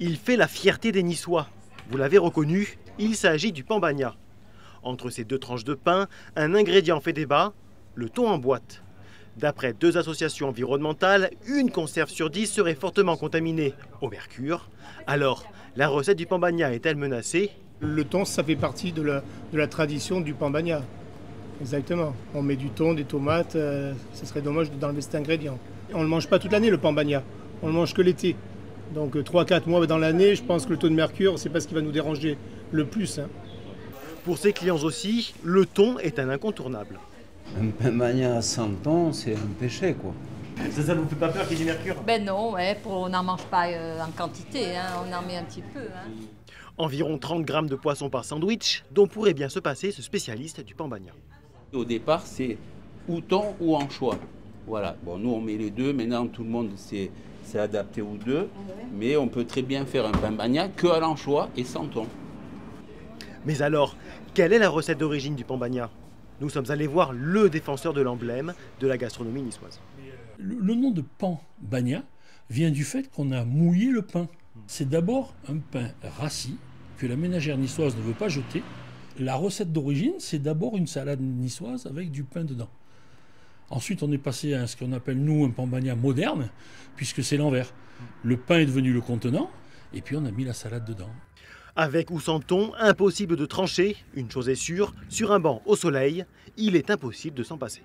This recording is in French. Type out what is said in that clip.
Il fait la fierté des Niçois. Vous l'avez reconnu, il s'agit du pambagna. Entre ces deux tranches de pain, un ingrédient fait débat, le thon en boîte. D'après 2 associations environnementales, une conserve sur 10 serait fortement contaminée au mercure. Alors, la recette du pambagna est-elle menacée? Le thon, ça fait partie de la tradition du pambagna. Exactement. On met du thon, des tomates, ce serait dommage d'enlever cet ingrédient. On ne le mange pas toute l'année, le pambagna. On le mange que l'été. Donc 3-4 mois dans l'année, je pense que le taux de mercure, c'est pas ce qui va nous déranger le plus. Pour ses clients aussi, le thon est un incontournable. Un pambagna sans thon, c'est un péché, quoi. Ça vous fait pas peur qu'il y ait du mercure? Ben non, ouais, on n'en mange pas en quantité, hein, on en met un petit peu. Hein. Environ 30 grammes de poisson par sandwich, dont pourrait bien se passer ce spécialiste du pambagna. Au départ, c'est ou thon ou anchois. Voilà. Bon, nous, on met les deux. Maintenant, tout le monde s'est adapté aux deux. Mais on peut très bien faire un pambagna que à l'anchois et sans thon. Mais alors, quelle est la recette d'origine du pambagna? Nous sommes allés voir le défenseur de l'emblème de la gastronomie niçoise. Le nom de pambagna vient du fait qu'on a mouillé le pain. C'est d'abord un pain rassis que la ménagère niçoise ne veut pas jeter. La recette d'origine, c'est d'abord une salade niçoise avec du pain dedans. Ensuite, on est passé à ce qu'on appelle, nous, un pambagna moderne, puisque c'est l'envers. Le pain est devenu le contenant, et puis on a mis la salade dedans. Avec ou sans thon, impossible de trancher. Une chose est sûre, sur un banc au soleil, il est impossible de s'en passer.